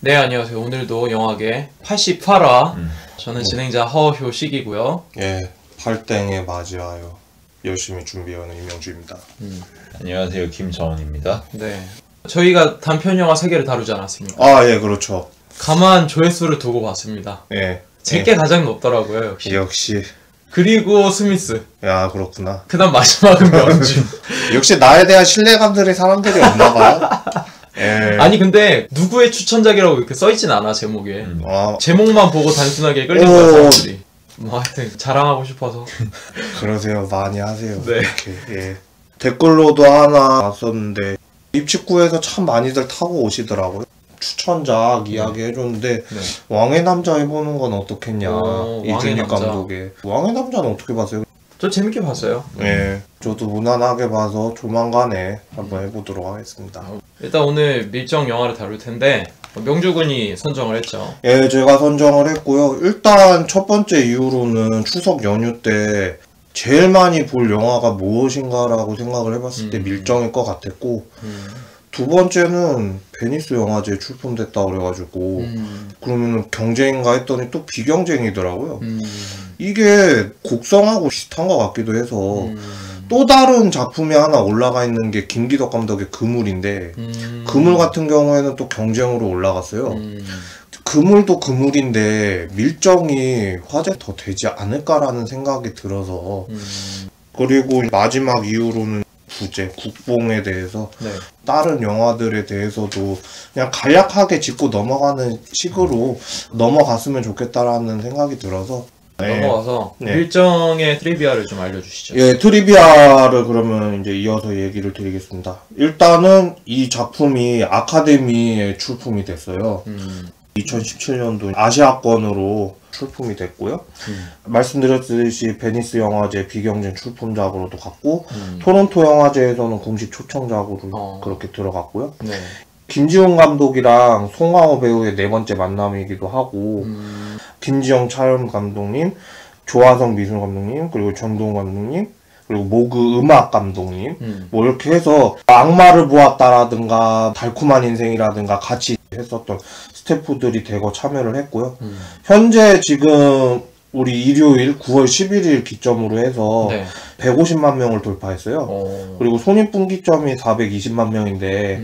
네, 안녕하세요. 오늘도 영화계 88화 저는 진행자 허효식이고요. 예, 팔땡에 맞이하여 열심히 준비하는 임영주입니다. 안녕하세요, 김정원입니다. 네, 저희가 단편 영화 3개를 다루지 않았습니까? 아, 예, 그렇죠. 가만 조회수를 두고 봤습니다. 예. 제게 가장 높더라고요, 역시. 역시. 그리고 스미스. 야, 그렇구나. 그 다음 마지막은 명주. 역시 나에 대한 신뢰감들이 사람들이 없나 봐요. 예. 아니 근데 누구의 추천작이라고 이렇게 써있진 않아, 제목에. 아, 제목만 보고 단순하게 끌린 거야, 사람들이. 뭐 하여튼 자랑하고 싶어서. 그러세요. 많이 하세요. 네. 이렇게, 예. 댓글로도 하나 왔었는데 입식구에서 참 많이들 타고 오시더라고요. 추천작 이야기 해줬는데 네. 왕의 남자 해보는 건 어떻겠냐. 왕의 이준익 남자. 감독의 왕의 남자는 어떻게 봤어요? 저 재밌게 봤어요. 예, 저도 무난하게 봐서 조만간에 한번 해보도록 하겠습니다. 일단 오늘 밀정 영화를 다룰 텐데 명주군이 선정을 했죠. 예, 제가 선정을 했고요. 일단 첫 번째 이유로는 추석 연휴 때 제일 많이 볼 영화가 무엇인가라고 생각을 해봤을 때 밀정일 것 같았고, 두 번째는 베니스 영화제에 출품됐다 그래가지고 그러면은 경쟁인가 했더니 또 비경쟁이더라고요. 이게 곡성하고 비슷한 것 같기도 해서 또 다른 작품이 하나 올라가 있는 게 김기덕 감독의 그물인데 그물 같은 경우에는 또 경쟁으로 올라갔어요. 그물도 그물인데 밀정이 화제 더 되지 않을까라는 생각이 들어서 그리고 마지막 이유로는 부제, 국뽕에 대해서 네. 다른 영화들에 대해서도 그냥 간략하게 짚고 넘어가는 식으로 넘어갔으면 좋겠다라는 생각이 들어서 넘어가서 네. 밀정의 트리비아를 좀 알려주시죠. 예, 트리비아를 그러면 이제 이어서 얘기를 드리겠습니다. 일단은 이 작품이 아카데미에 출품이 됐어요. 2017년도 아시아권으로 출품이 됐고요. 말씀드렸듯이 베니스 영화제 비경쟁 출품작으로도 갔고 토론토 영화제에서는 공식 초청작으로 그렇게 들어갔고요. 네. 김지훈 감독이랑 송강호 배우의 네 번째 만남이기도 하고 김지영 촬영 감독님, 조화성 미술 감독님, 그리고 전동 감독님, 그리고 모그 음악 감독님 뭐 이렇게 해서 악마를 보았다라든가 달콤한 인생이라든가 같이 했었던 스태프들이 대거 참여를 했고요. 현재 지금 우리 일요일 9월 11일 기점으로 해서 네. 150만 명을 돌파했어요. 그리고 손익분기점이 420만 명인데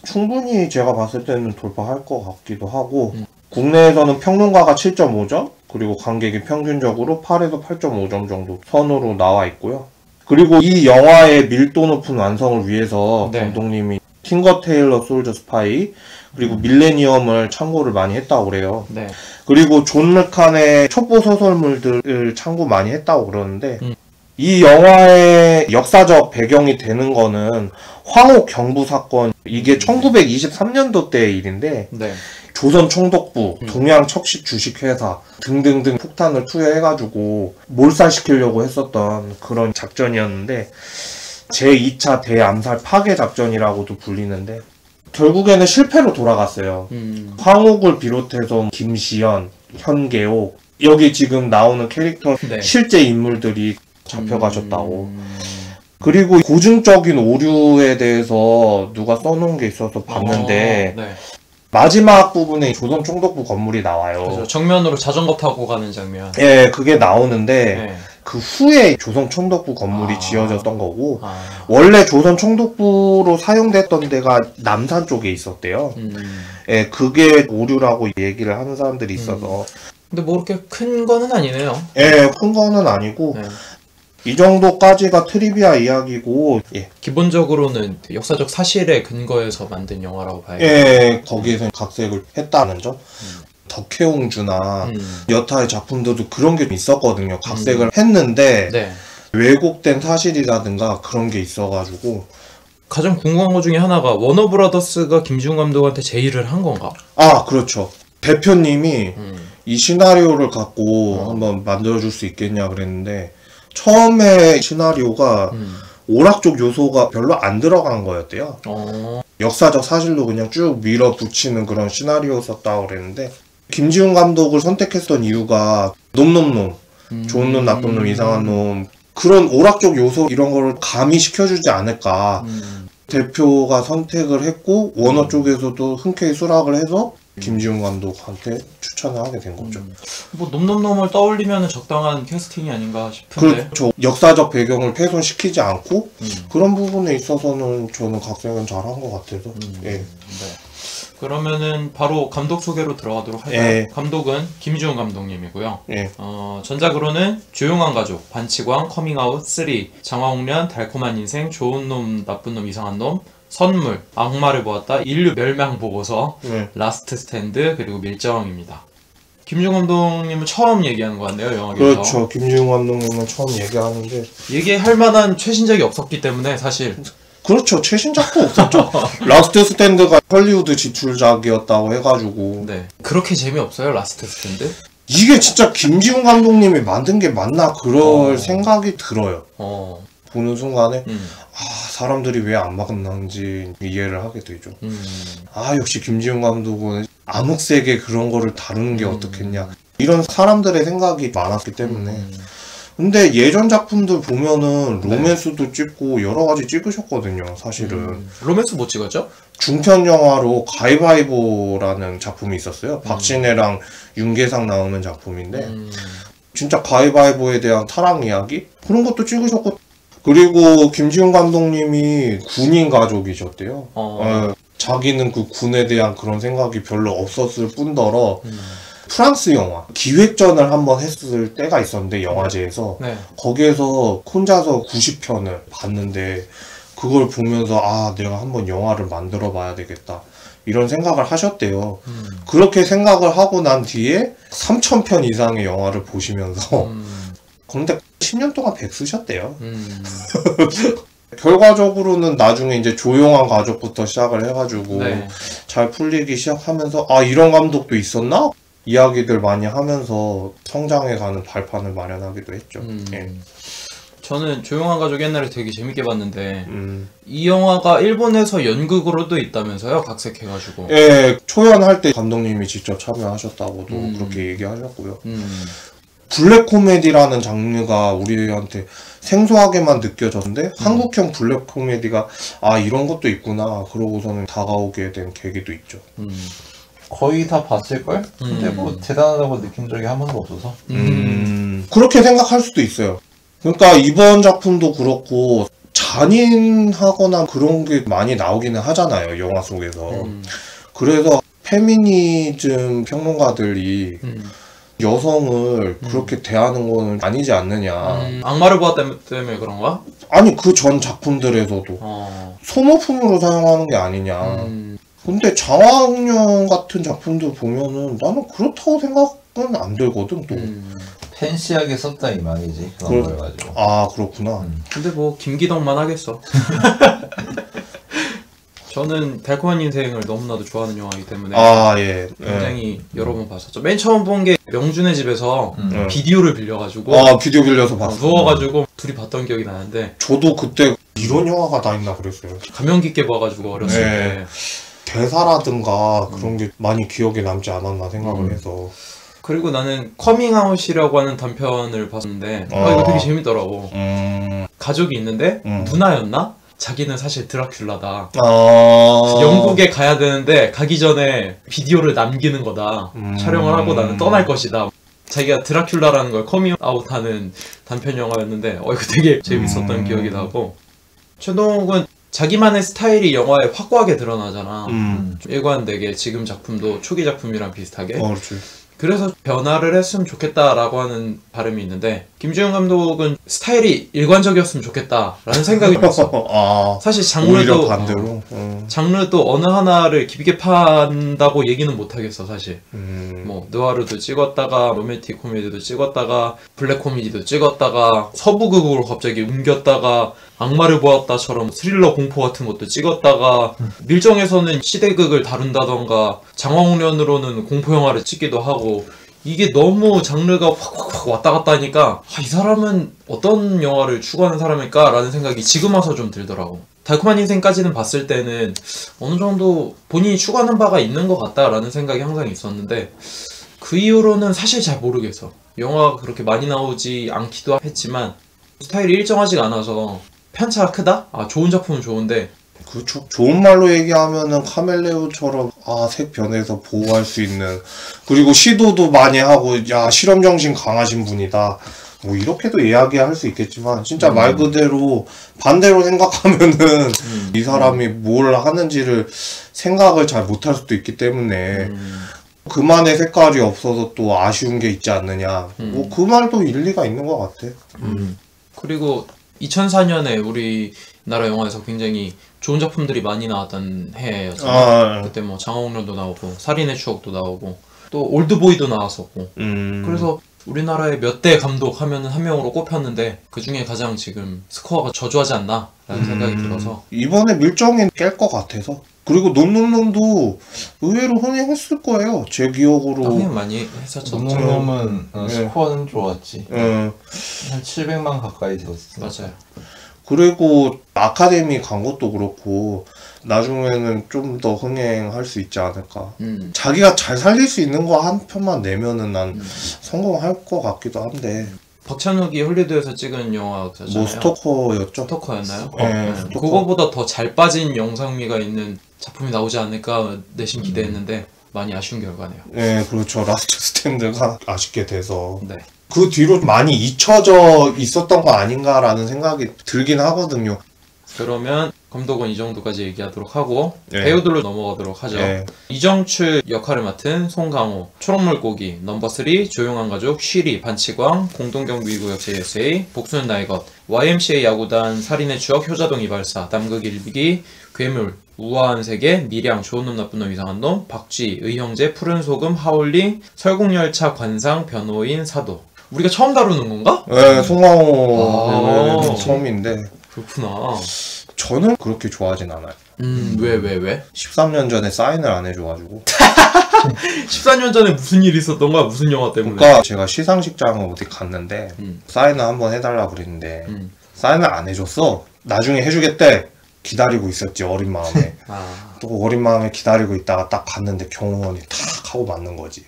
충분히 제가 봤을 때는 돌파할 것 같기도 하고 국내에서는 평론가가 7.5점 그리고 관객이 평균적으로 8에서 8.5점 정도 선으로 나와 있고요. 그리고 이 영화의 밀도 높은 완성을 위해서 네. 감독님이 팅거 테일러 솔저 스파이 그리고 밀레니엄을 참고를 많이 했다고 그래요. 네. 그리고 존 르칸의 첩보 소설물들을 참고 많이 했다고 그러는데 이 영화의 역사적 배경이 되는 거는 황옥 경부 사건 이게 1923년도 때의 일인데 네. 조선 총독부, 동양 척식 주식회사 등등등 폭탄을 투여해가지고 몰살시키려고 했었던 그런 작전이었는데 제2차 대암살 파괴 작전이라고도 불리는데 결국에는 실패로 돌아갔어요. 황옥을 비롯해서 김시연, 현계옥 여기 지금 나오는 캐릭터 네. 실제 인물들이 잡혀가셨다고. 그리고 고증적인 오류에 대해서 누가 써놓은 게 있어서 봤는데 네. 마지막 부분에 조선 총독부 건물이 나와요. 그렇죠. 정면으로 자전거 타고 가는 장면. 예, 그게 나오는데 네. 그 후에 조선 총독부 건물이 지어졌던 거고 아. 원래 조선 총독부로 사용됐던 데가 남산 쪽에 있었대요. 예, 그게 오류라고 얘기를 하는 사람들이 있어서 근데 뭐 그렇게 큰 거는 아니네요. 예, 큰 거는 아니고 네. 이 정도까지가 트리비아 이야기고 예, 기본적으로는 역사적 사실에 근거해서 만든 영화라고 봐야겠네요. 예, 거기에서 각색을 했다는 점. 덕혜옹주나 여타의 작품들도 그런 게 있었거든요. 각색을 했는데 네. 왜곡된 사실이라든가 그런 게 있어가지고 가장 궁금한 것 중에 하나가 워너브라더스가 김지훈 감독한테 제의를 한 건가? 아, 그렇죠. 대표님이 이 시나리오를 갖고 한번 만들어줄 수 있겠냐 그랬는데 처음에 시나리오가 오락적 요소가 별로 안 들어간 거였대요. 역사적 사실로 그냥 쭉 밀어붙이는 그런 시나리오였다고 그랬는데 김지훈 감독을 선택했던 이유가 놈놈놈, 좋은 놈, 나쁜 놈, 이상한 놈 그런 오락적 요소 이런 거를 가미시켜주지 않을까 대표가 선택을 했고 워너 쪽에서도 흔쾌히 수락을 해서 김지훈 감독한테 추천을 하게 된 거죠. 뭐 놈놈놈을 떠올리면 적당한 캐스팅이 아닌가 싶은데. 그렇죠. 역사적 배경을 훼손시키지 않고 그런 부분에 있어서는 저는 각색은 잘한 것 같아서. 예. 네. 그러면은 바로 감독 소개로 들어가도록 할까요? 예. 감독은 김지훈 감독님이고요. 예. 전작으로는 조용한 가족, 반치광, 커밍아웃 3, 장화홍련, 달콤한 인생, 좋은 놈, 나쁜 놈, 이상한 놈, 선물, 악마를 보았다, 인류 멸망 보고서, 예. 라스트 스탠드, 그리고 밀정입니다. 김지훈 감독님은 처음 얘기하는 것 같네요, 영화계에서. 그렇죠. 김지훈 감독님은 처음 얘기하는데 얘기할 만한 최신작이 없었기 때문에 사실 그렇죠. 최신작도 없었죠. 라스트 스탠드가 헐리우드 지출작이었다고 해가지고 네. 그렇게 재미없어요, 라스트 스탠드? 이게 진짜 김지훈 감독님이 만든 게 맞나 그럴 생각이 들어요. 보는 순간에 사람들이 왜 안 만났는지 이해를 하게 되죠. 역시 김지훈 감독은 암흑색의 그런 거를 다루는 게 어떻겠냐 이런 사람들의 생각이 많았기 때문에. 근데 예전 작품들 보면은 로맨스도 찍고 여러 가지 찍으셨거든요, 사실은. 로맨스 못 찍었죠? 중편 영화로 가위바위보라는 작품이 있었어요. 박신혜랑 윤계상 나오는 작품인데 진짜 가위바위보에 대한 타락 이야기? 그런 것도 찍으셨고, 그리고 김지훈 감독님이 군인 가족이셨대요. 자기는 그 군에 대한 그런 생각이 별로 없었을 뿐더러 프랑스 영화 기획전을 한번 했을 때가 있었는데 영화제에서 네. 거기에서 혼자서 90편을 봤는데 그걸 보면서 내가 한번 영화를 만들어 봐야 되겠다 이런 생각을 하셨대요. 그렇게 생각을 하고 난 뒤에 3,000편 이상의 영화를 보시면서 그런데 10년 동안 100 쓰셨대요. 결과적으로는 나중에 이제 조용한 가족부터 시작을 해가지고 잘 풀리기 시작하면서 이런 감독도 있었나? 이야기들 많이 하면서 성장해가는 발판을 마련하기도 했죠. 예. 저는 조용한 가족 옛날에 되게 재밌게 봤는데 이 영화가 일본에서 연극으로도 있다면서요? 각색해가지고. 예, 초연할 때 감독님이 직접 참여하셨다고도 그렇게 얘기하셨고요. 블랙 코미디라는 장르가 우리한테 생소하게만 느껴졌는데 한국형 블랙 코미디가 이런 것도 있구나 그러고서는 다가오게 된 계기도 있죠. 거의 다 봤을걸? 근데 뭐 대단하다고 느낀 적이 한 번도 없어서. 그렇게 생각할 수도 있어요. 그러니까 이번 작품도 그렇고 잔인하거나 그런 게 많이 나오기는 하잖아요, 영화 속에서. 그래서 페미니즘 평론가들이 여성을 그렇게 대하는 거는 아니지 않느냐. 악마를 보았다 때문에 그런가? 아니 그 전 작품들에서도 소모품으로 사용하는 게 아니냐. 근데 장화홍련 같은 작품들 보면은 나는 그렇다고 생각은 안 들거든 또. 팬시하게 썼다 이 말이지. 그런 걸 가지고. 그렇구나. 근데 뭐 김기덕만 하겠어. 저는 달콤한 인생을 너무나도 좋아하는 영화이기 때문에 예. 굉장히 여러 번 봤었죠. 맨 처음 본 게 명준의 집에서 비디오를 빌려가지고 비디오 빌려서 봤어. 누워가지고 둘이 봤던 기억이 나는데 저도 그때 이런 영화가 다 있나 그랬어요. 감명 깊게 봐가지고 어렸을 때 대사라든가 그런 게 많이 기억에 남지 않았나 생각을 해서. 그리고 나는 커밍아웃이라고 하는 단편을 봤는데 이거 되게 재밌더라고. 가족이 있는데 누나였나? 자기는 사실 드라큘라다. 영국에 가야 되는데 가기 전에 비디오를 남기는 거다. 촬영을 하고 나는 떠날 것이다. 자기가 드라큘라라는 걸 커밍아웃하는 단편 영화였는데 이거 되게 재밌었던 기억이 나고. 최동욱은 자기만의 스타일이 영화에 확고하게 드러나잖아. 일관되게 지금 작품도 초기 작품이랑 비슷하게. 그렇지. 그래서 변화를 했으면 좋겠다라고 하는 바람이 있는데 김지훈 감독은 스타일이 일관적이었으면 좋겠다라는 생각이 들었어. 사실 장르도 반대로 장르도 어느 하나를 깊게 판다고 얘기는 못하겠어 사실. 뭐 느와르도 찍었다가 로맨틱 코미디도 찍었다가 블랙 코미디도 찍었다가 서부극으로 갑자기 옮겼다가 악마를 보았다처럼 스릴러 공포 같은 것도 찍었다가 밀정에서는 시대극을 다룬다던가 장화홍련으로는 공포 영화를 찍기도 하고 이게 너무 장르가 확 왔다 갔다 하니까 이 사람은 어떤 영화를 추구하는 사람일까? 라는 생각이 지금 와서 좀 들더라고. 달콤한 인생까지는 봤을 때는 어느 정도 본인이 추구하는 바가 있는 것 같다라는 생각이 항상 있었는데 그 이후로는 사실 잘 모르겠어. 영화가 그렇게 많이 나오지 않기도 했지만 스타일이 일정하지가 않아서 편차가 크다? 좋은 작품은 좋은데 그렇죠. 좋은 말로 얘기하면은 카멜레오처럼 색 변해서 보호할 수 있는, 그리고 시도도 많이 하고 실험 정신 강하신 분이다. 뭐 이렇게도 이야기할 수 있겠지만 진짜 말 그대로 반대로 생각하면은 이 사람이 뭘 하는지를 생각을 잘 못할 수도 있기 때문에 그만의 색깔이 없어서 또 아쉬운 게 있지 않느냐. 뭐 그 말도 일리가 있는 것 같아. 그리고 2004년에 우리나라 영화에서 굉장히 좋은 작품들이 많이 나왔던 해였잖아요. 그때 뭐 장화홍련도 나오고 살인의 추억도 나오고 또 올드보이도 나왔었고 그래서 우리나라의 몇 대 감독 하면은 한 명으로 꼽혔는데 그 중에 가장 지금 스코어가 저조하지 않나 라는 생각이 들어서 이번에 밀정이 깰 것 같아서. 그리고 놈놈놈도 의외로 흥행했을 거예요. 제 기억으로. 흥행 많이 했었죠. 놈놈놈은 스코어는 좋았지. 한 700만 가까이 들었어. 맞아요. 그리고 아카데미 간 것도 그렇고 나중에는 좀 더 흥행할 수 있지 않을까. 자기가 잘 살릴 수 있는 거 한 편만 내면은 난 성공할 것 같기도 한데. 박찬욱이 헐리우드에서 찍은 영화잖아요. 뭐 스토커였죠? 스토커였나요? 네, 스토커. 그거보다 더 잘 빠진 영상미가 있는 작품이 나오지 않을까 내심 기대했는데 많이 아쉬운 결과네요. 네, 그렇죠. 라스트 스탠드가 아쉽게 돼서. 네. 그 뒤로 많이 잊혀져 있었던 거 아닌가라는 생각이 들긴 하거든요. 그러면 감독은 이 정도까지 얘기하도록 하고 네. 배우들로 넘어가도록 하죠. 네. 이정출 역할을 맡은 송강호, 초록물고기, 넘버3, 조용한 가족, 쉬리, 반치광, 공동경비구역 JSA, 복수는 나의 것, YMCA 야구단, 살인의 추억, 효자동 이발사, 남극 일기기, 괴물, 우아한 세계, 미량, 좋은 놈 나쁜 놈 이상한 놈, 박쥐, 의형제, 푸른 소금, 하울링, 설국열차 관상, 변호인, 사도. 우리가 처음 다루는 건가? 네, 송강호 처음인데. 그렇구나. 저는 그렇게 좋아하진 않아요. 왜? 13년 전에 사인을 안 해줘가지고. 14년 전에 무슨 일이 있었던 거야? 무슨 영화 때문에? 그러니까 제가 시상식장을 어디 갔는데 사인을 한번 해달라고 그랬는데 사인을 안 해줬어. 나중에 해주겠대. 기다리고 있었지, 어린 마음에. 또 어린 마음에 기다리고 있다가 딱 갔는데 경호원이 탁 하고 맞는 거지.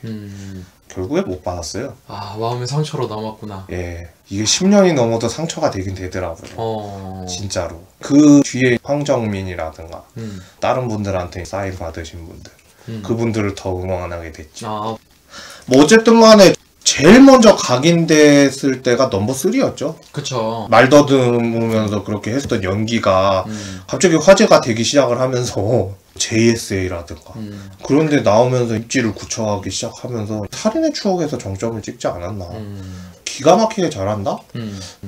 결국에 못 받았어요. 마음의 상처로 남았구나. 예, 이게 10년이 넘어도 상처가 되긴 되더라고요. 진짜로. 그 뒤에 황정민이라든가 다른 분들한테 사인 받으신 분들, 그분들을 더 응원하게 됐죠. 뭐 어쨌든 간에 제일 먼저 각인됐을 때가 넘버3였죠. 그쵸. 말 더듬으면서 그렇게 했던 연기가 갑자기 화제가 되기 시작을 하면서 JSA라든가 그런데 나오면서 입지를 굳혀가기 시작하면서 살인의 추억에서 정점을 찍지 않았나. 기가 막히게 잘한다?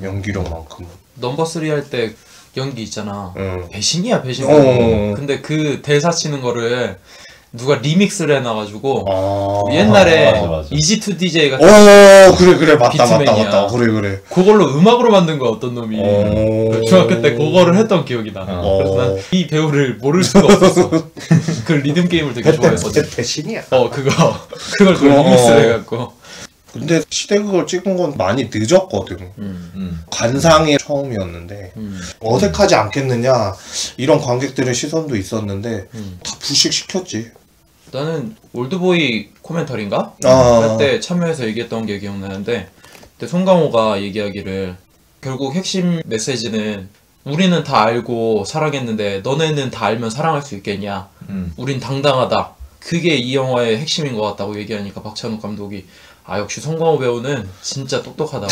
연기력만큼은. 넘버3 할 때 연기 있잖아. 배신이야 배신. 근데 그 대사 치는 거를 누가 리믹스를 해놔가지고 옛날에 맞아. 이지2DJ 같은 그래 맞다 비트맨이야. 그래 그걸로 음악으로 만든 거 어떤 놈이 중학교 때 그거를 했던 기억이 나. 그래서 난 이 배우를 모를 수가 없었어. 그 리듬 게임을 되게 좋아했거든. 배신이야. 그걸 또 리믹스를 해갖고. 근데 시대극을 찍은 건 많이 늦었거든. 관상이 처음이었는데 어색하지 않겠느냐 이런 관객들의 시선도 있었는데 다 불식시켰지. 나는 올드보이 코멘터리인가? 그때 참여해서 얘기했던 게 기억나는데 그때 송강호가 얘기하기를 결국 핵심 메시지는 우리는 다 알고 사랑했는데 너네는 다 알면 사랑할 수 있겠냐. 우린 당당하다. 그게 이 영화의 핵심인 것 같다고 얘기하니까 박찬욱 감독이 역시 송강호 배우는 진짜 똑똑하다고.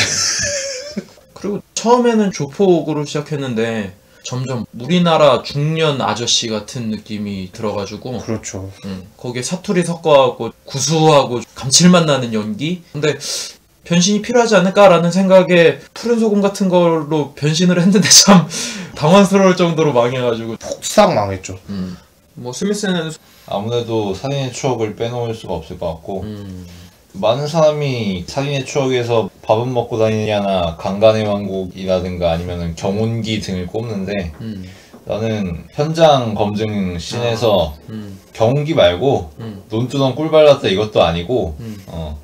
그리고 처음에는 조폭으로 시작했는데 점점 우리나라 중년 아저씨 같은 느낌이 들어가지고 그렇죠. 거기에 사투리 섞어갖고 구수하고 감칠맛 나는 연기? 근데 변신이 필요하지 않을까라는 생각에 푸른 소금 같은 걸로 변신을 했는데 참 당황스러울 정도로 망해가지고 폭삭 망했죠. 뭐 스미스는 아무래도 살인의 추억을 빼놓을 수가 없을 것 같고 많은 사람이 살인의 추억에서 밥은 먹고 다니냐나 강간의 왕국이라든가 아니면은 경운기 등을 꼽는데 나는 현장 검증 씬에서 경운기 말고 논두렁 꿀 발랐다 이것도 아니고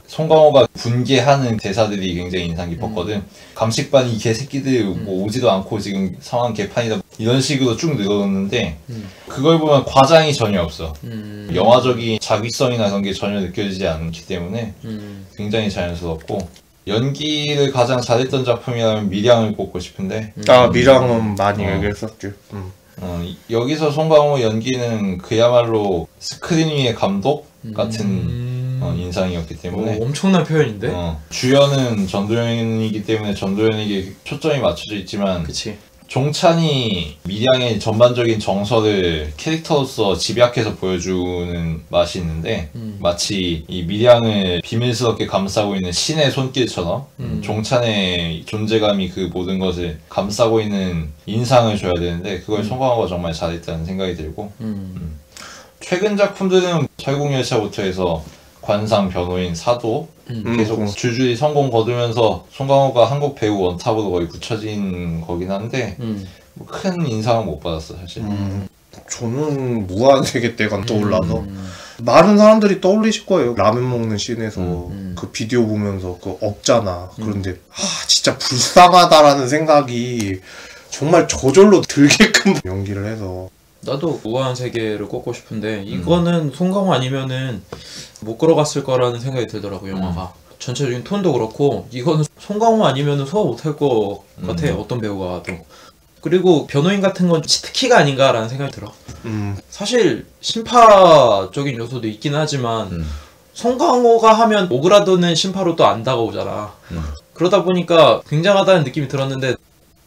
송강호가 분개하는 대사들이 굉장히 인상 깊었거든. 감식반 이 개새끼들 뭐 오지도 않고 지금 상황 개판이다 이런 식으로 쭉 늘어놓는데 그걸 보면 과장이 전혀 없어. 영화적인 자기성이나 그런 게 전혀 느껴지지 않기 때문에 굉장히 자연스럽고 연기를 가장 잘했던 작품이라면 미량을 꼽고 싶은데 미량은 많이 얘기했었지. 여기서 송강호 연기는 그야말로 스크린 위의 감독 같은 인상이었기 때문에 엄청난 표현인데? 주연은 전도연이기 때문에 전도연에게 초점이 맞춰져 있지만 그치. 종찬이 밀양의 전반적인 정서를 캐릭터로서 집약해서 보여주는 맛이 있는데 마치 이 밀양을 비밀스럽게 감싸고 있는 신의 손길처럼 종찬의 존재감이 그 모든 것을 감싸고 있는 인상을 줘야 되는데 그걸 송강호가 정말 잘했다는 생각이 들고 최근 작품들은 철국열차부터 해서 관상, 변호인, 사도 계속 줄줄이 성공 거두면서 송강호가 한국 배우 원탑으로 거의 굳혀진 거긴 한데 뭐 큰 인상은 못 받았어 사실. 저는 무한세계 때가 떠올라서 많은 사람들이 떠올리실 거예요. 라면 먹는 씬에서 그 비디오 보면서 그 없잖아. 그런데 진짜 불쌍하다라는 생각이 정말 저절로 들게끔 연기를 해서 나도 우아한 세계를 꼽고 싶은데 이거는 송강호 아니면은 못 걸어갔을 거라는 생각이 들더라고 영화가. 전체적인 톤도 그렇고 이거는 송강호 아니면은 소화 못할 것 같아 어떤 배우가 와도. 그리고 변호인 같은 건 치트키가 아닌가라는 생각이 들어. 사실 심파적인 요소도 있긴 하지만 송강호가 하면 오그라드는 심파로 또 안 다가오잖아. 그러다 보니까 굉장하다는 느낌이 들었는데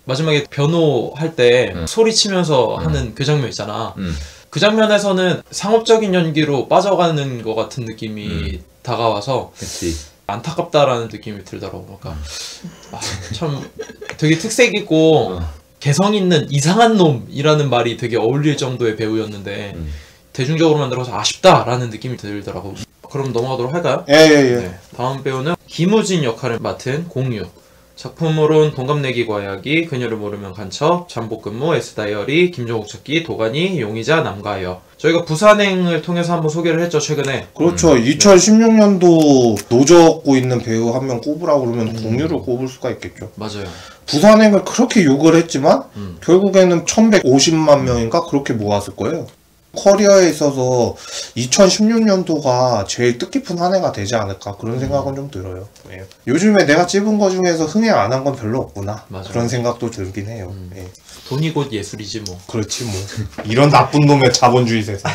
마지막에 변호할 때 소리치면서 하는 그 장면 있잖아. 그 장면에서는 상업적인 연기로 빠져가는 것 같은 느낌이 다가와서 그치. 안타깝다라는 느낌이 들더라고. 그러니까 참 되게 특색 있고 개성 있는 이상한 놈이라는 말이 되게 어울릴 정도의 배우였는데 대중적으로 만들어서 아쉽다라는 느낌이 들더라고. 그럼 넘어가도록 할까요? 예. 네. 다음 배우는 김우진 역할을 맡은 공유. 작품으로는 동갑내기 과야기, 그녀를 모르면 간첩, 잠복근무, S다이어리, 김종국 찾기, 도가니, 용의자, 남가여. 저희가 부산행을 통해서 한번 소개를 했죠 최근에. 그렇죠. 2016년도 노젓고 있는 배우 한 명 꼽으라고 그러면 공유를 꼽을 수가 있겠죠. 맞아요. 부산행을 그렇게 욕을 했지만 결국에는 1150만 명인가 그렇게 모았을 거예요. 커리어에 있어서 2016년도가 제일 뜻깊은 한 해가 되지 않을까 그런 생각은 좀 들어요. 예. 요즘에 내가 찝은 거 중에서 흥행 안 한 건 별로 없구나. 맞아요. 그런 생각도 들긴 해요. 예. 돈이 곧 예술이지 뭐. 그렇지 뭐. 이런 나쁜 놈의 자본주의 세상.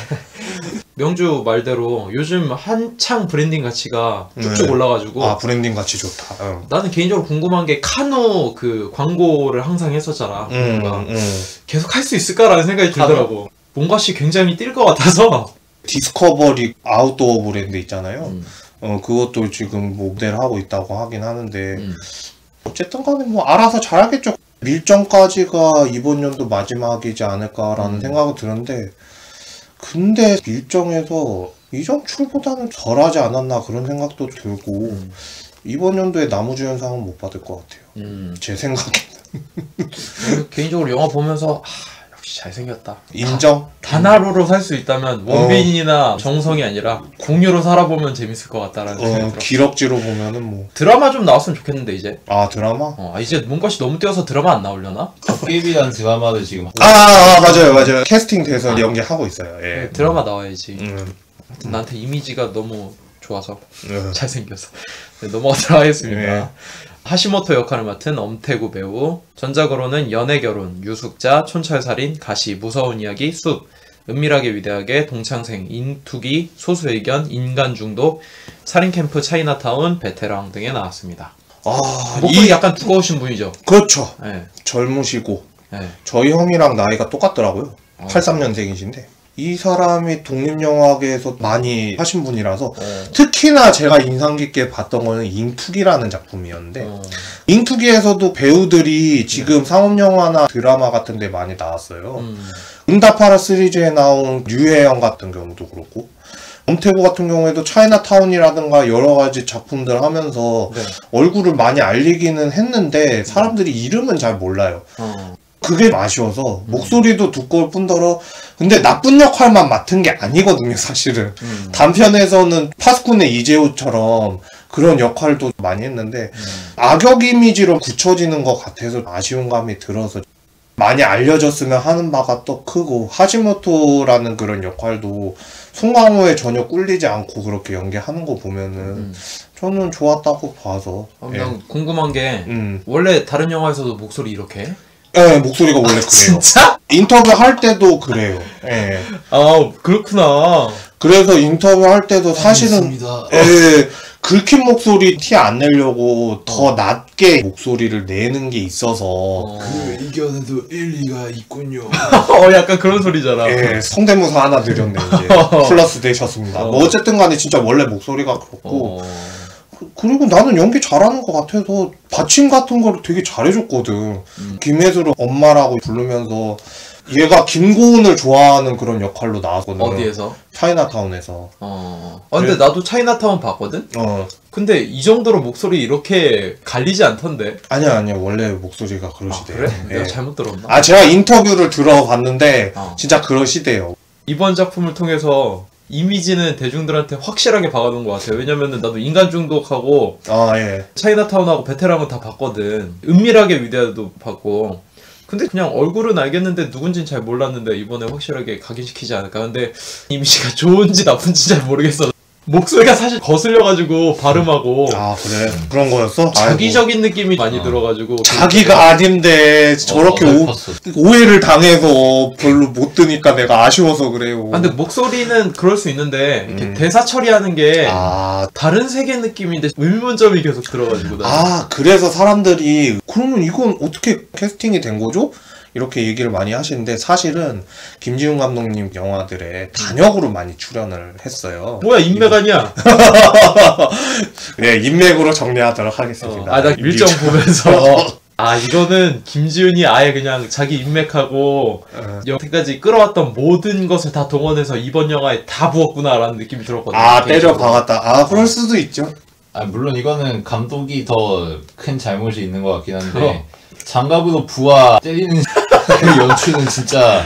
명주 말대로 요즘 한창 브랜딩 가치가 쭉쭉 올라가지고 브랜딩 가치 좋다. 나는 개인적으로 궁금한 게 카누 그 광고를 항상 했었잖아. 계속 할 수 있을까라는 생각이 들더라고. 뭔가씨 굉장히 뛸 것 같아서. 디스커버리 아웃도어 브랜드 있잖아요. 그것도 지금 모델 하고 있다고 하긴 하는데 어쨌든 간에 뭐 알아서 잘하겠죠. 밀정까지가 이번 연도 마지막이지 않을까라는 생각이 드는데 근데 밀정에서 이전 출보다는 덜하지 않았나 그런 생각도 들고 이번 연도에 나무주연상은 못 받을 것 같아요. 제 생각에는. 개인적으로 영화 보면서 역시 잘생겼다. 인정? 단하루로 살 수 있다면 원빈이나 정성이 아니라 공유로 살아보면 재밌을 것 같다라는 생각이 들어. 기럭지로 보면은 뭐 드라마 좀 나왔으면 좋겠는데 이제. 드라마? 이제 문것이 너무 뛰어서 드라마 안 나오려나? 도깨비라는 드라마를 지금 맞아요. 캐스팅 돼서 연기하고 있어요. 예. 드라마 나와야지. 하여튼 나한테 이미지가 너무 좋아서 잘생겨서. 네, 넘어가도록 하겠습니다. 네. 하시모토 역할을 맡은 엄태구 배우. 전작으로는 연애결혼, 유숙자, 촌철살인, 가시, 무서운 이야기, 숲, 은밀하게 위대하게, 동창생, 인투기, 소수의견, 인간중독, 살인캠프 차이나타운, 베테랑 등에 나왔습니다. 목소리 약간 두꺼우신 분이죠? 그렇죠. 네. 젊으시고 네. 저희 형이랑 나이가 똑같더라고요. 83년생이신데 이 사람이 독립영화계에서 많이 하신 분이라서 특히나 제가 인상 깊게 봤던 거는 잉투기라는 작품이었는데 잉투기에서도 배우들이 지금 상업영화나 드라마 같은 데 많이 나왔어요. 응답하라 시리즈에 나온 류혜영 같은 경우도 그렇고 엄태구 같은 경우에도 차이나타운이라든가 여러 가지 작품들 하면서 얼굴을 많이 알리기는 했는데 사람들이 이름은 잘 몰라요. 그게 아쉬워서 목소리도 두꺼울 뿐더러 근데 나쁜 역할만 맡은 게 아니거든요 사실은. 단편에서는 파스쿤의 이재호처럼 그런 역할도 많이 했는데 악역 이미지로 굳혀지는 것 같아서 아쉬운 감이 들어서 많이 알려졌으면 하는 바가 또 크고 하시모토라는 그런 역할도 송강호에 전혀 꿀리지 않고 그렇게 연기하는 거 보면은 저는 좋았다고 봐서. 난 궁금한 게 원래 다른 영화에서도 목소리 이렇게 해? 네, 목소리가 원래 그래요. 진짜? 인터뷰 할 때도 그래요. 예. 아, 그렇구나. 그래서 인터뷰 할 때도 사실은 있습니다. 예, 긁힌 목소리 티 안 내려고 더 낮게 목소리를 내는 게 있어서 그 의견에도 일리가 있군요. 약간 그런 소리잖아. 예, 성대모사 하나 드렸네 이제 플러스 되셨습니다. 뭐 어쨌든 간에 진짜 원래 목소리가 그렇고 그리고 나는 연기 잘하는 것 같아서 받침 같은 거를 되게 잘해줬거든. 김혜수를 엄마라고 부르면서 얘가 김고은을 좋아하는 그런 역할로 나왔거든. 어디에서? 차이나타운에서. 근데 나도 차이나타운 봤거든? 근데 이 정도로 목소리 이렇게 갈리지 않던데. 아니야 원래 목소리가 그러시대요. 그래? 예. 내가 잘못 들었나? 제가 인터뷰를 들어봤는데 진짜 그러시대요. 이번 작품을 통해서 이미지는 대중들한테 확실하게 박아놓은 것 같아요. 왜냐면은 나도 인간 중독하고 예. 차이나타운하고 베테랑은 다 봤거든. 은밀하게 위대하도 봤고. 근데 그냥 얼굴은 알겠는데 누군지는 잘 몰랐는데 이번에 확실하게 각인시키지 않을까. 근데 이미지가 좋은지 나쁜지 잘 모르겠어. 목소리가 사실 거슬려가지고 발음하고 그래? 그런 거였어? 자기적인 느낌이 많이 들어가지고 자기가 아닌데 저렇게 오해를 당해서 별로 못 드니까 내가 아쉬워서 그래요. 근데 목소리는 그럴 수 있는데 이렇게 대사 처리하는 게 다른 세계 느낌인데 의문점이 계속 들어가지고 그래서 사람들이 그러면 이건 어떻게 캐스팅이 된 거죠? 이렇게 얘기를 많이 하시는데 사실은 김지훈 감독님 영화들에 단역으로 많이 출연을 했어요. 뭐야 인맥 아니야? 네, 인맥으로 정리하도록 하겠습니다. 나 일정 보면서 이거는 김지훈이 아예 그냥 자기 인맥하고 여태까지 끌어왔던 모든 것을 다 동원해서 이번 영화에 다 부었구나라는 느낌이 들었거든요. 때려 박았다. 그럴 수도 있죠. 물론 이거는 감독이 더 큰 잘못이 있는 것 같긴 한데 장갑으로 부하 때리는 그 연출은 진짜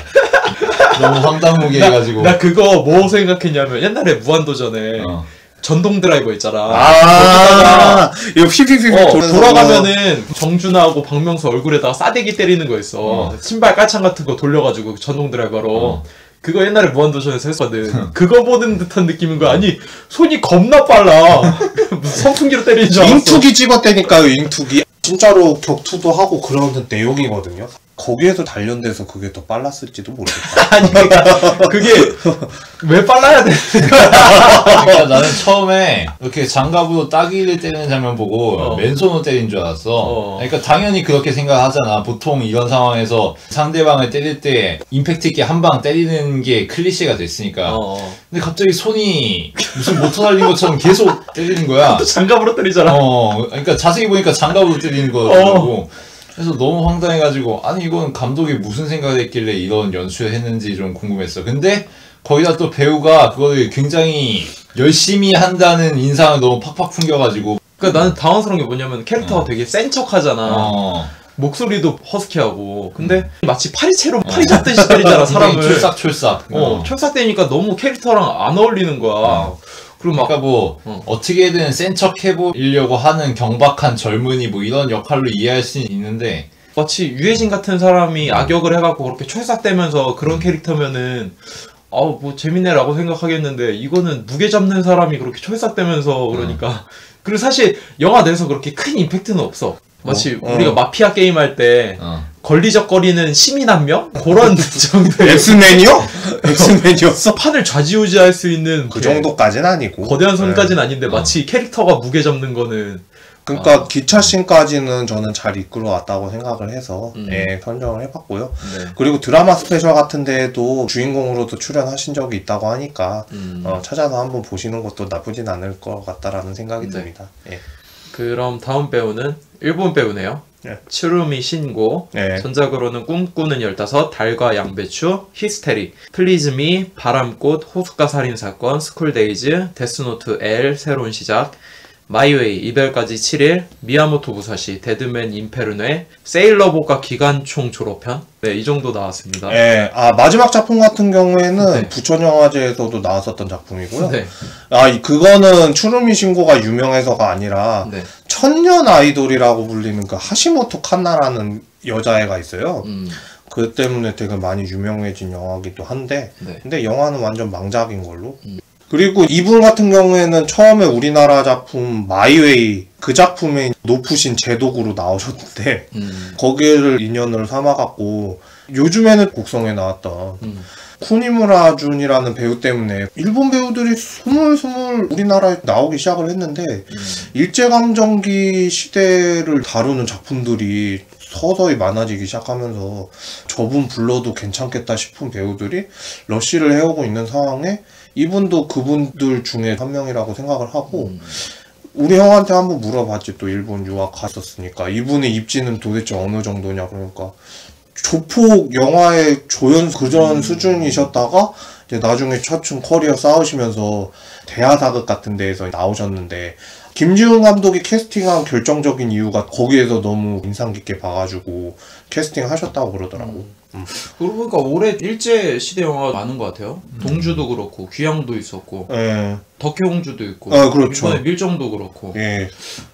너무 황당무계 해가지고 나 그거 뭐 생각했냐면 옛날에 무한도전에 전동 드라이버 있잖아. 이거 휘휘휘 돌아가면은 정준하하고 박명수 얼굴에다가 싸대기 때리는 거 있어. 신발 깔창 같은 거 돌려가지고 전동 드라이버로. 그거 옛날에 무한도전에서 했거든. 그거 보는 듯한 느낌인 거야. 아니 손이 겁나 빨라. 무슨 선풍기로 때리는 줄 알았어. 잉투기 찍었다니까요. 잉투기. 진짜로 격투도 하고 그러는 내용이거든요. 거기에서 단련돼서 그게 더 빨랐을지도 모르겠다. 아니 그게 왜 빨라야 돼? 그러니까 나는 처음에 이렇게 장갑으로 따기를 때리는 장면 보고 맨손으로 때린 줄 알았어. 그러니까 당연히 그렇게 생각하잖아. 보통 이런 상황에서 상대방을 때릴 때 임팩트 있게 한 방 때리는 게 클리셰가 됐으니까. 근데 갑자기 손이 무슨 모터 달린 것처럼 계속 때리는 거야. 또 장갑으로 때리잖아. 그러니까 자세히 보니까 장갑으로 때리는 거더라고. 그래서 너무 황당해가지고 아니 이건 감독이 무슨 생각을 했길래 이런 연출을 했는지 좀 궁금했어. 근데 거기다 또 배우가 그거를 굉장히 열심히 한다는 인상을 너무 팍팍 풍겨가지고 그러니까 나는 당황스러운 게 뭐냐면 캐릭터가 되게 센 척하잖아. 목소리도 허스키하고 근데 마치 파리채로 파리 잡듯이 때리잖아 사람을. 촐싹촐싹 촐싹 때리니까 너무 캐릭터랑 안 어울리는 거야. 그리고 막 그러니까 어떻게든 센 척 해보려고 하는 경박한 젊은이 뭐 이런 역할로 이해할 수는 있는데 마치 유해진 같은 사람이 악역을 해갖고 그렇게 촐싹대면서 그런 캐릭터면은 뭐 재밌네라고 생각하겠는데 이거는 무게 잡는 사람이 그렇게 촐싹대면서 그러니까 그리고 사실 영화 내에서 그렇게 큰 임팩트는 없어. 마치 우리가 마피아 게임 할 때 걸리적거리는 시민 한 명? 그런 정도의 엑스맨이요? 엑스맨이었어? 판을 좌지우지할 수 있는 그 정도까지는 아니고 거대한 손까지는 아닌데 마치 캐릭터가 무게 잡는 거는 그러니까 기차씬까지는 저는 잘 이끌어 왔다고 생각을 해서 선정을 해봤고요. 그리고 드라마 스페셜 같은 데에도 주인공으로도 출연하신 적이 있다고 하니까 찾아서 한번 보시는 것도 나쁘진 않을 것 같다라는 생각이 듭니다. 그럼 다음 배우는 일본 배우네요. 츠루미 신고. 전작으로는 꿈꾸는 15, 달과 양배추, 히스테리, 플리즈미, 바람꽃, 호숫가 살인사건, 스쿨데이즈, 데스노트 L, 새로운 시작, 마이웨이, 이별까지 7일, 미야모토 무사시, 데드맨 인페르네, 세일러복과 기관총 졸업편. 이 정도 나왔습니다. 마지막 작품 같은 경우에는 부천영화제에서도 나왔었던 작품이고요. 그거는 추루미 신고가 유명해서가 아니라 천년 아이돌이라고 불리는 그 하시모토 칸나라는 여자애가 있어요. 그 때문에 되게 많이 유명해진 영화기도 한데 근데 영화는 완전 망작인 걸로. 그리고 이분 같은 경우에는 처음에 우리나라 작품 마이웨이 그 작품에 높으신 제독으로 나오셨는데 거기를 인연을 삼아갖고 요즘에는 곡성에 나왔던 쿠니무라 준이라는 배우 때문에 일본 배우들이 스물스물 우리나라에 나오기 시작을 했는데 일제감정기 시대를 다루는 작품들이 서서히 많아지기 시작하면서 저분 불러도 괜찮겠다 싶은 배우들이 러쉬를 해오고 있는 상황에 이분도 그분들 중에 한 명이라고 생각을 하고 우리 형한테 한번 물어봤지. 또 일본 유학 갔었으니까 이분의 입지는 도대체 어느 정도냐. 그러니까 조폭 영화의 조연 그전 수준이셨다가 이제 나중에 차츰 커리어 쌓으시면서 대하사극 같은 데에서 나오셨는데 김지훈 감독이 캐스팅한 결정적인 이유가 거기에서 너무 인상 깊게 봐가지고 캐스팅 하셨다고 그러더라고. 그러고 보니까 올해 일제 시대 영화 많은 것 같아요. 동주도 그렇고 귀향도 있었고 덕혜옹주도 있고 그렇죠. 이번에 밀정도 그렇고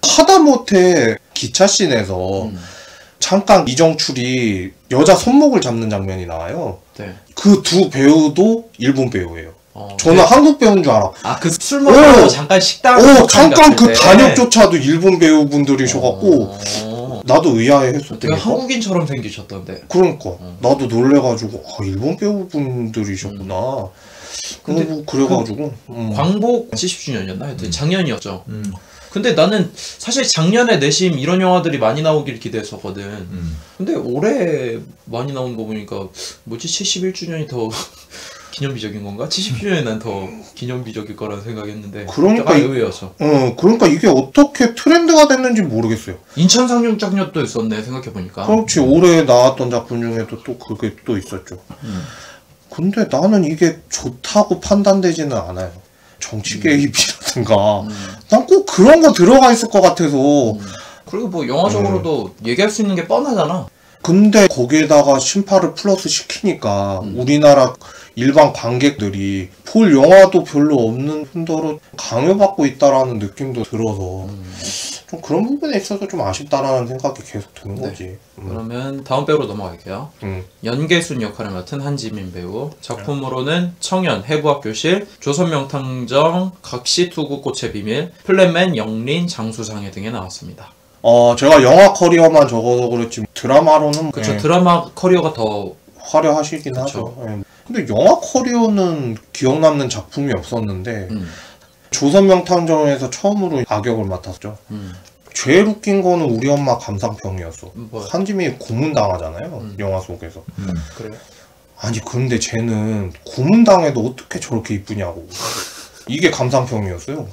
하다못해 기차씬에서 잠깐 이정출이 여자 손목을 잡는 장면이 나와요. 네. 그 두 배우도 일본 배우예요. 저는 한국 배우인 줄 알아. 그 술 먹으러 잠깐 식당 잠깐 그 단역조차도 일본 배우분들이셔갖고 나도 의아해했어. 되게 한국인처럼 생기셨던데. 그러니까 나도 놀래가지고 일본 배우분들이셨구나. 근데 뭐 그래가지고 광복 70주년이었나? 하여튼 작년이었죠. 근데 나는 사실 작년에 내심 이런 영화들이 많이 나오길 기대했었거든. 근데 올해 많이 나온 거 보니까 뭐지 71주년이 더 기념비적인 건가? 70주년이 난 더 기념비적일 거라는 생각했는데 그러니까 의외였어. 그러니까 이게 어떻게 트렌드가 됐는지 모르겠어요. 인천 상륙작년도 있었네 생각해보니까. 그렇지. 올해 나왔던 작품 중에도 또 그게 또 있었죠. 근데 나는 이게 좋다고 판단되지는 않아요. 정치 개입이라든가 난 꼭 그런 거 들어가 있을 것 같아서. 그리고 뭐 영화적으로도 얘기할 수 있는 게 뻔하잖아. 근데 거기에다가 심파를 플러스 시키니까 우리나라 일반 관객들이 볼 영화도 별로 없는 뿐더러 강요받고 있다라는 느낌도 들어서 좀 그런 부분에 있어서 좀 아쉽다라는 생각이 계속 드는 거지. 그러면 다음 배우로 넘어갈게요. 연계순 역할을 맡은 한지민 배우. 작품으로는 청년, 해부학교실, 조선명탐정, 각시투구꽃의 비밀, 플랜맨, 영린, 장수상해 등에 나왔습니다. 제가 영화 커리어만 적어서 그렇지 드라마로는 그쵸. 드라마 커리어가 더 화려하시긴 하죠. 근데 영화 커리어는 기억 남는 작품이 없었는데 조선명탐정에서 처음으로 악역을 맡았죠. 제일 웃긴 거는 우리 엄마 감상평이었어. 한지민이 고문당하잖아요. 영화 속에서. 그래요? 아니 근데 쟤는 고문당해도 어떻게 저렇게 이쁘냐고. 이게 감상평이었어요.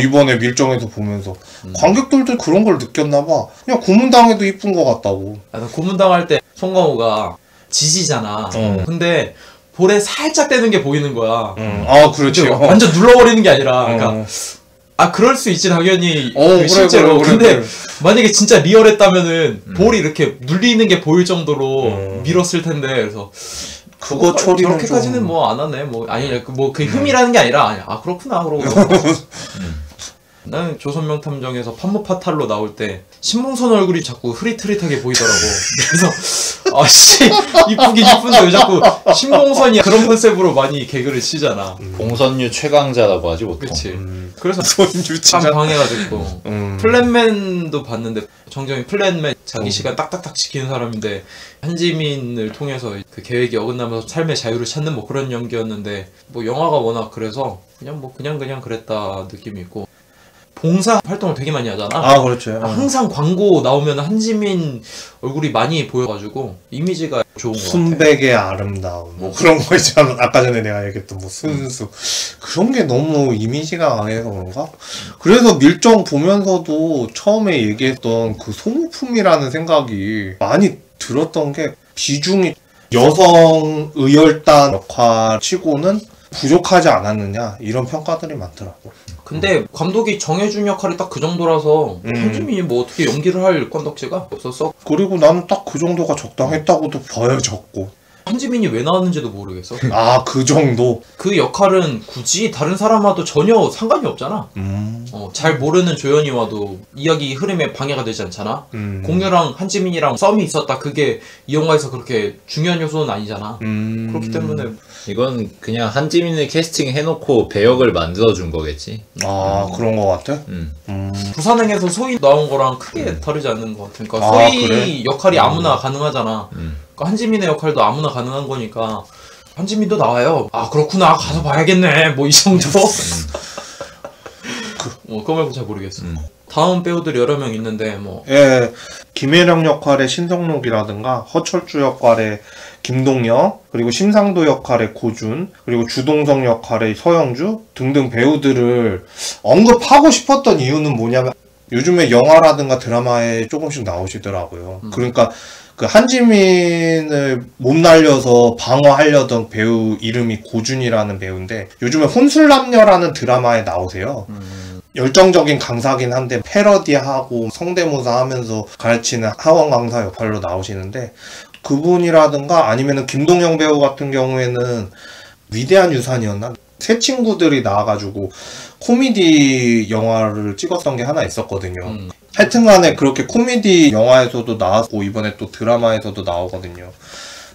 이번에 밀정에서 보면서 관객들도 그런 걸 느꼈나봐. 그냥 고문당해도 이쁜 것 같다고. 고문당할 때 송강호가 지지잖아. 근데 볼에 살짝 떼는 게 보이는 거야. 그렇지. 완전 눌러버리는 게 아니라. 그러니까 그럴 수 있지 당연히. 실제로. 근데 만약에 진짜 리얼했다면은 볼이 이렇게 눌리는 게 보일 정도로 밀었을 텐데. 그래서 그거 처리는 저렇게까지는 뭐 안 하네. 그 흠이라는 게 아니라 그렇구나 그러고. 나는 조선명탐정에서 판무파탈로 나올 때 신봉선 얼굴이 자꾸 흐릿흐릿하게 보이더라고. 그래서 이쁘긴 이쁜데 왜 자꾸 신봉선이 그런 컨셉으로 많이 개그를 치잖아. 봉선유 최강자라고 하지 보통. 그치. 그래서 참 방해가 됐고. 플랜맨도 봤는데 정정이 플랜맨 자기 시간 딱딱딱 지키는 사람인데 한지민을 통해서 그 계획이 어긋나면서 삶의 자유를 찾는 뭐 그런 연기였는데 뭐 영화가 워낙 그래서 그냥 그랬다 느낌이 있고. 봉사 활동을 되게 많이 하잖아. 그렇죠. 항상 광고 나오면 한지민 얼굴이 많이 보여가지고 이미지가 좋은 것 같아. 순백의 아름다움 뭐 그런 거 있잖아. 아까 전에 내가 얘기했던 뭐 순수 그런 게 너무 이미지가 강해서 그런가? 그래서 밀정 보면서도 처음에 얘기했던 그 소모품이라는 생각이 많이 들었던 게 비중이 여성 의열단 역할 치고는 부족하지 않았느냐 이런 평가들이 많더라고. 근데 감독이 정해준 역할이 딱 그 정도라서 한지민이 뭐 어떻게 연기를 할 건덕지가 없었어. 그리고 나는 딱 그 정도가 적당했다고도 보여졌고 한지민이 왜 나왔는지도 모르겠어. 아, 그 정도? 그 역할은 굳이 다른 사람와도 전혀 상관이 없잖아. 잘 모르는 조연이 와도 이야기 흐름에 방해가 되지 않잖아. 공유랑 한지민이랑 썸이 있었다. 그게 이 영화에서 그렇게 중요한 요소는 아니잖아. 그렇기 때문에 이건 그냥 한지민을 캐스팅 해놓고 배역을 만들어준 거겠지. 아, 그런 거 같아? 부산행에서 소희 나온 거랑 크게 다르지 않는 것 같아. 그러니까 아, 소희 그래? 역할이 아무나 가능하잖아. 그러니까 한지민의 역할도 아무나 가능한 거니까 한지민도 나와요. 아 그렇구나 가서 봐야겠네. 뭐 이 정도. 그거 말고 잘 모르겠어. 다음 배우들 여러 명 있는데 뭐 예, 김혜령 역할의 신성록이라든가 허철주 역할의 김동영, 그리고 심상도 역할의 고준, 그리고 주동성 역할의 서영주 등등 배우들을 언급하고 싶었던 이유는 뭐냐면 요즘에 영화라든가 드라마에 조금씩 나오시더라고요. 그러니까 그 한지민을 못 날려서 방어하려던 배우 이름이 고준이라는 배우인데 요즘에 혼술남녀라는 드라마에 나오세요. 열정적인 강사긴 한데 패러디하고 성대모사 하면서 가르치는 하원 강사 역할로 나오시는데 그분이라든가 아니면은 김동영 배우 같은 경우에는 위대한 유산이었나? 새 친구들이 나와가지고 코미디 영화를 찍었던 게 하나 있었거든요. 하여튼간에 그렇게 코미디 영화에서도 나왔고 이번에 또 드라마에서도 나오거든요.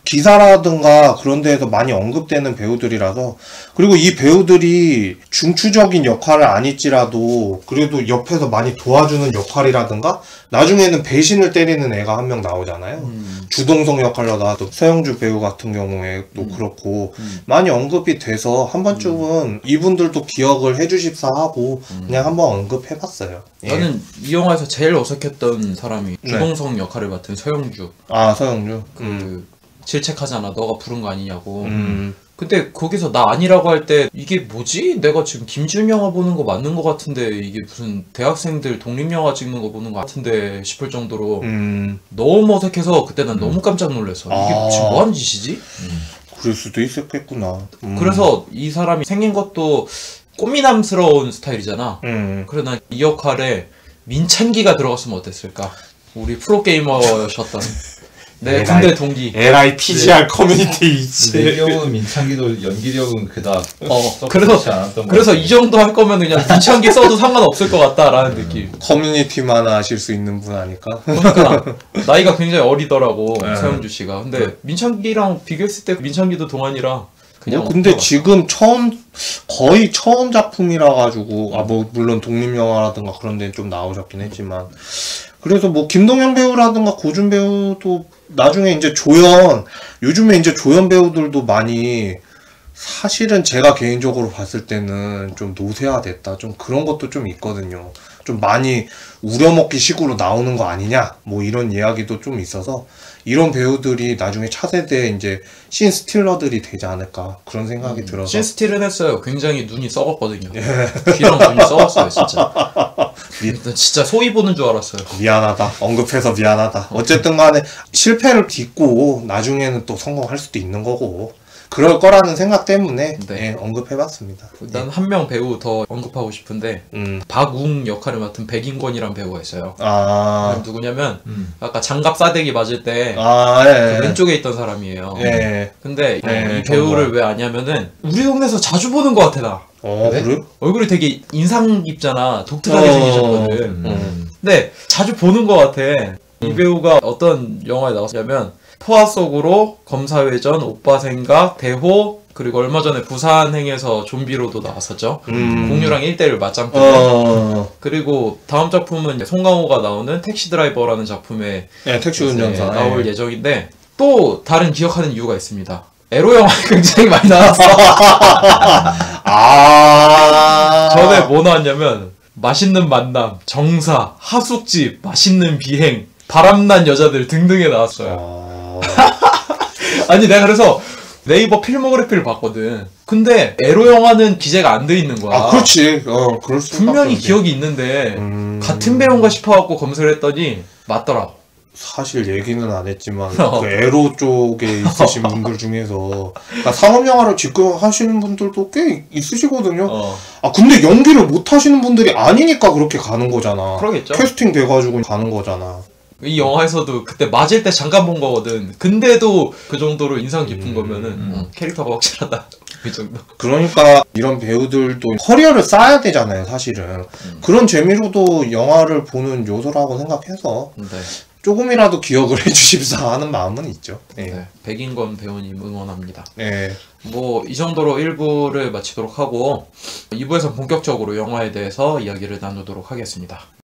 기사라든가 그런 데에서 많이 언급되는 배우들이라서 그리고 이 배우들이 중추적인 역할을 아닐지라도 그래도 옆에서 많이 도와주는 역할이라든가 나중에는 배신을 때리는 애가 한 명 나오잖아요. 주동성 역할로 나왔던 서영주 배우 같은 경우에도 그렇고 많이 언급이 돼서 한 번쯤은 이분들도 기억을 해주십사 하고 그냥 한번 언급해봤어요. 나는 이 영화에서 제일 어색했던 사람이 주동성 역할을 맡은 서영주. 아, 서영주? 질책하잖아. 너가 부른 거 아니냐고. 근데 거기서 나 아니라고 할 때 이게 뭐지? 내가 지금 김지훈 영화 보는 거 맞는 거 같은데 이게 무슨 대학생들 독립영화 찍는 거 보는 거 같은데 싶을 정도로 너무 어색해서 그때 난 너무 깜짝 놀랐어. 이게 지금 뭐 하는 짓이지? 그럴 수도 있었겠구나. 그래서 이 사람이 생긴 것도 꽃미남스러운 스타일이잖아. 그래서 난 이 역할에 민찬기가 들어갔으면 어땠을까? 우리 프로게이머셨던 내 군대 동기. LIPGR 커뮤니티 있지. 내 경우는 민창기도 연기력은 그닥 그래서 이 정도 할 거면 그냥 민창기 써도 상관없을 것 같다라는 느낌. 커뮤니티만 하실 수 있는 분 아닐까? 그러니까 나이가 굉장히 어리더라고 서영주 씨가. 근데 민창기랑 비교했을 때 민창기도 동안이라 그냥. 근데 지금 거의 처음 작품이라 가지고 뭐 물론 독립 영화라든가 그런 데는 좀 나오셨긴 했지만 그래서 뭐 김동현 배우라든가 고준 배우도 나중에 이제 요즘에 이제 조연 배우들도 많이 사실은 제가 개인적으로 봤을 때는 좀 노쇠화됐다. 좀 그런 것도 좀 있거든요. 좀 많이 우려먹기 식으로 나오는 거 아니냐? 뭐 이런 이야기도 좀 있어서 이런 배우들이 나중에 차세대 이제 신 스틸러들이 되지 않을까 그런 생각이 들어서. 신 스틸은 했어요. 굉장히 눈이 썩었거든요. 귀랑 눈이 썩었어요, 진짜. 진짜 소위 보는 줄 알았어요. 미안하다. 언급해서 미안하다. 어쨌든 간에 실패를 딛고 나중에는 또 성공할 수도 있는 거고 그럴 거라는 생각 때문에 언급해봤습니다. 난 한 명 배우 더 언급하고 싶은데 박웅 역할을 맡은 백인권이란 배우가 있어요. 누구냐면 아까 장갑 싸대기 맞을 때 그 왼쪽에 있던 사람이에요. 근데 이 배우를 왜 아냐면은 우리 동네에서 자주 보는 것 같아 나. 그래? 얼굴이 되게 인상 깊잖아. 독특하게 생기셨거든. 근데 자주 보는 것 같아. 이 배우가 어떤 영화에 나왔냐면 포화 속으로, 검사회전, 오빠 생각, 대호, 그리고 얼마 전에 부산행에서 좀비로도 나왔었죠. 공유랑 1대1 맞짱 뜨고. 그리고 다음 작품은 송강호가 나오는 택시 드라이버라는 작품에 택시 운전사 나올 예정인데 또 다른 기억하는 이유가 있습니다. 에로 영화에 굉장히 많이 나왔어. 전에 뭐 나왔냐면 맛있는 만남, 정사, 하숙집, 맛있는 비행, 바람난 여자들 등등에 나왔어요. 아니 내가 그래서 네이버 필모그래피를 봤거든. 근데 에로 영화는 기재가 안 돼 있는 거야. 그렇지. 그럴 수 분명히 기억이 있는데 같은 배우인가 싶어갖고 검색을 했더니 맞더라고. 사실 얘기는 안 했지만 그 에로 쪽에 있으신 분들 중에서 상업 영화를 직구하시는 분들도 꽤 있으시거든요. 근데 연기를 못 하시는 분들이 아니니까 그렇게 가는 거잖아. 그러겠죠. 캐스팅 돼가지고 가는 거잖아. 이 영화에서도 그때 맞을 때 잠깐 본 거거든. 근데도 그 정도로 인상 깊은 거면은 캐릭터가 확실하다. 그 정도. 그러니까 이런 배우들도 커리어를 쌓아야 되잖아요, 사실은. 그런 재미로도 영화를 보는 요소라고 생각해서 네. 조금이라도 기억을 해주십사 하는 마음은 있죠. 네. 네. 백인권 배우님 응원합니다. 네. 뭐 이 정도로 1부를 마치도록 하고 2부에서 본격적으로 영화에 대해서 이야기를 나누도록 하겠습니다.